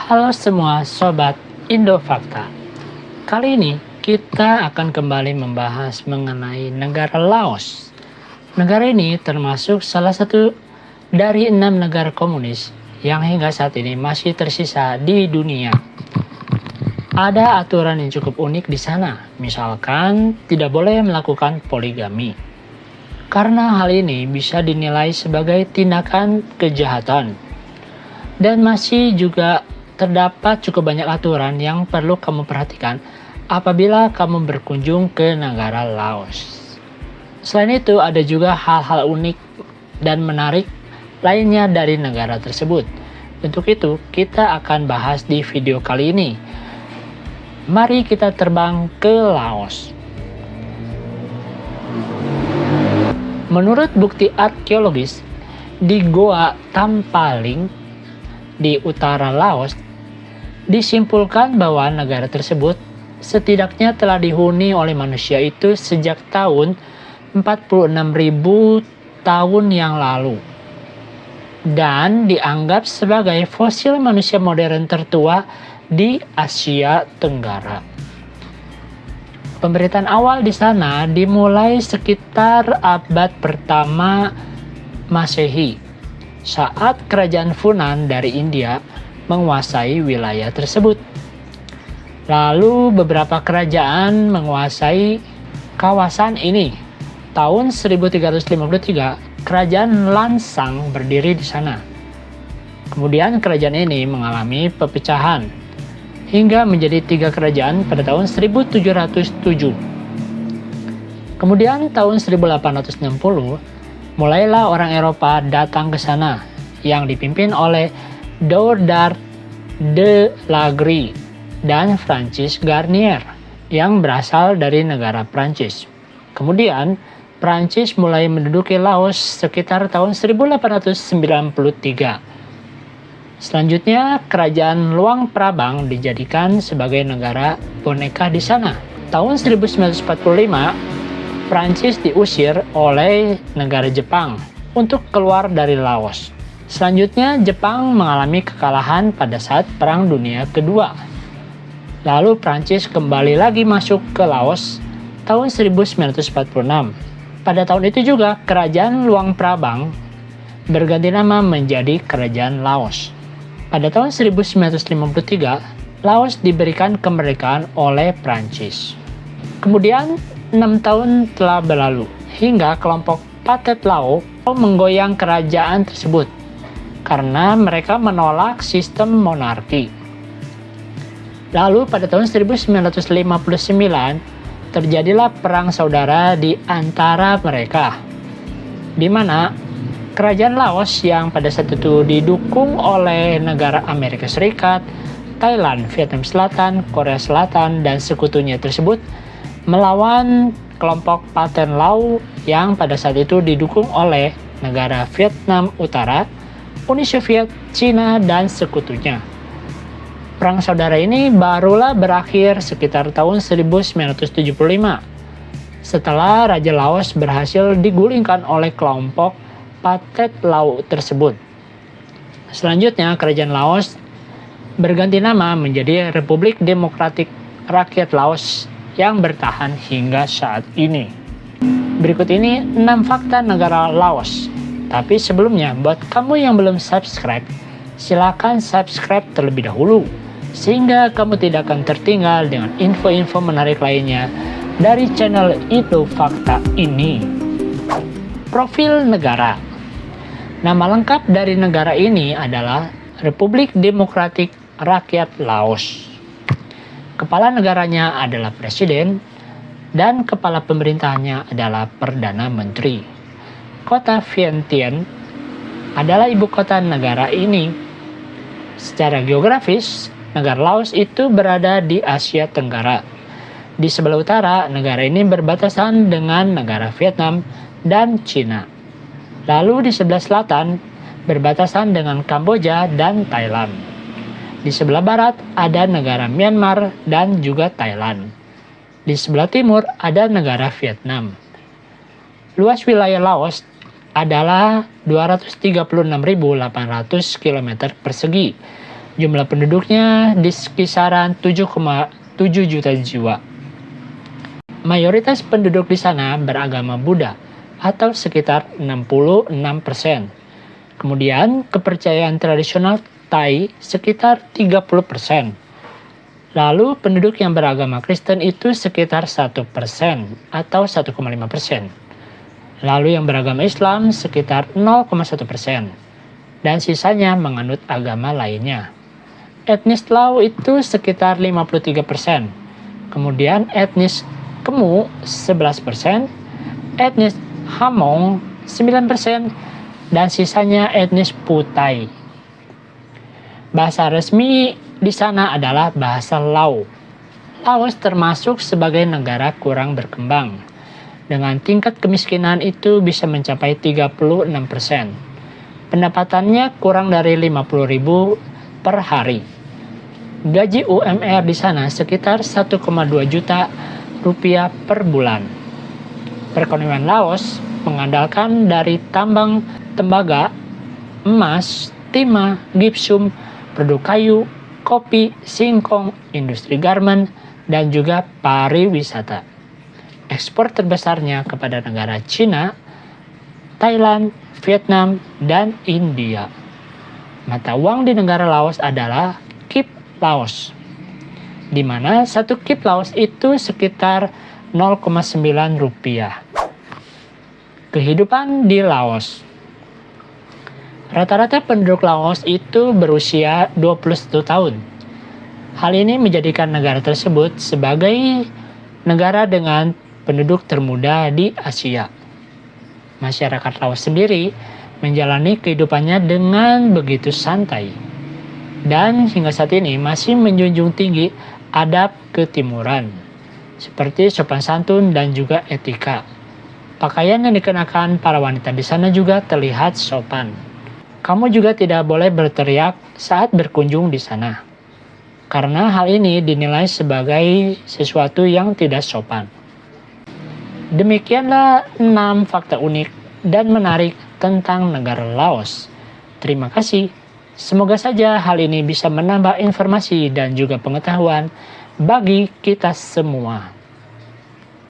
Halo semua Sobat Indofakta. Kali ini kita akan kembali membahas mengenai negara Laos. Negara ini termasuk salah satu dari 6 negara komunis yang hingga saat ini masih tersisa di dunia. Ada aturan yang cukup unik di sana, misalkan tidak boleh melakukan poligami. Karena hal ini bisa dinilai sebagai tindakan kejahatan. Dan masih juga terdapat cukup banyak aturan yang perlu kamu perhatikan apabila kamu berkunjung ke negara Laos. Selain itu, ada juga hal-hal unik dan menarik lainnya dari negara tersebut. Untuk itu, kita akan bahas di video kali ini. Mari kita terbang ke Laos. Menurut bukti arkeologis, di Goa Tampaling di utara Laos, disimpulkan bahwa negara tersebut setidaknya telah dihuni oleh manusia itu sejak tahun 46.000 tahun yang lalu dan dianggap sebagai fosil manusia modern tertua di Asia Tenggara. Pemberitaan awal di sana dimulai sekitar abad pertama Masehi saat kerajaan Funan dari India menguasai wilayah tersebut. Lalu beberapa kerajaan menguasai kawasan ini. Tahun 1353, kerajaan Lansang berdiri di sana. Kemudian kerajaan ini mengalami pepecahan hingga menjadi 3 kerajaan pada tahun 1707. Kemudian tahun 1860, mulailah orang Eropa datang ke sana yang dipimpin oleh Doudard de Lagree dan Francis Garnier yang berasal dari negara Prancis. Kemudian, Prancis mulai menduduki Laos sekitar tahun 1893. Selanjutnya, kerajaan Luang Prabang dijadikan sebagai negara boneka di sana. Tahun 1945, Prancis diusir oleh negara Jepang untuk keluar dari Laos. Selanjutnya, Jepang mengalami kekalahan pada saat Perang Dunia Kedua. Lalu Prancis kembali lagi masuk ke Laos tahun 1946. Pada tahun itu juga, kerajaan Luang Prabang berganti nama menjadi Kerajaan Laos. Pada tahun 1953, Laos diberikan kemerdekaan oleh Prancis. Kemudian, 6 tahun telah berlalu, hingga kelompok Pathet Lao menggoyang kerajaan tersebut karena mereka menolak sistem monarki. Lalu pada tahun 1959 terjadilah perang saudara di antara mereka, di mana kerajaan Laos yang pada saat itu didukung oleh negara Amerika Serikat, Thailand, Vietnam Selatan, Korea Selatan, dan sekutunya tersebut melawan kelompok Pathet Lao yang pada saat itu didukung oleh negara Vietnam Utara, Uni Soviet, Cina, dan sekutunya. Perang saudara ini barulah berakhir sekitar tahun 1975 setelah Raja Laos berhasil digulingkan oleh kelompok Pathet Lao tersebut. Selanjutnya, kerajaan Laos berganti nama menjadi Republik Demokratik Rakyat Laos yang bertahan hingga saat ini. Berikut ini 6 fakta negara Laos. Tapi sebelumnya, buat kamu yang belum subscribe, silakan subscribe terlebih dahulu, sehingga kamu tidak akan tertinggal dengan info-info menarik lainnya dari channel Indofakta ini. Profil negara. Nama lengkap dari negara ini adalah Republik Demokratik Rakyat Laos. Kepala negaranya adalah Presiden, dan kepala pemerintahnya adalah Perdana Menteri. Kota Vientiane adalah ibu kota negara ini. Secara geografis, negara Laos itu berada di Asia Tenggara. Di sebelah utara, negara ini berbatasan dengan negara Vietnam dan Cina. Lalu di sebelah selatan, berbatasan dengan Kamboja dan Thailand. Di sebelah barat, ada negara Myanmar dan juga Thailand. Di sebelah timur, ada negara Vietnam. Luas wilayah Laos adalah 236.800 km persegi Jumlah penduduknya di kisaran 7,7 juta jiwa. Mayoritas penduduk di sana beragama Buddha atau sekitar 66%. Kemudian kepercayaan tradisional Thai sekitar 30%. Lalu penduduk yang beragama Kristen itu sekitar 1% atau 1,5%. Lalu yang beragama Islam sekitar 0,1%. Dan sisanya menganut agama lainnya. Etnis Lao itu sekitar 53%. Kemudian etnis Kemu 11%, etnis Hamong 9%, dan sisanya etnis Putai. Bahasa resmi di sana adalah bahasa Lao. Laos termasuk sebagai negara kurang berkembang. Dengan tingkat kemiskinan itu bisa mencapai 36%. Pendapatannya kurang dari 50.000 per hari. Gaji UMR di sana sekitar 1,2 juta rupiah per bulan. Perekonomian Laos mengandalkan dari tambang tembaga, emas, timah, gipsum, produk kayu, kopi, singkong, industri garmen, dan juga pariwisata. Ekspor terbesarnya kepada negara Cina, Thailand, Vietnam, dan India. Mata uang di negara Laos adalah Kip Laos, di mana satu Kip Laos itu sekitar 0,9 rupiah. Kehidupan di Laos. Rata-rata penduduk Laos itu berusia 21 tahun. Hal ini menjadikan negara tersebut sebagai negara dengan penduduk termuda di Asia. Masyarakat Laos sendiri menjalani kehidupannya dengan begitu santai. Dan hingga saat ini masih menjunjung tinggi adab ketimuran, seperti sopan santun dan juga etika. Pakaian yang dikenakan para wanita di sana juga terlihat sopan. Kamu juga tidak boleh berteriak saat berkunjung di sana, karena hal ini dinilai sebagai sesuatu yang tidak sopan. Demikianlah 6 fakta unik dan menarik tentang negara Laos. Terima kasih. Semoga saja hal ini bisa menambah informasi dan juga pengetahuan bagi kita semua.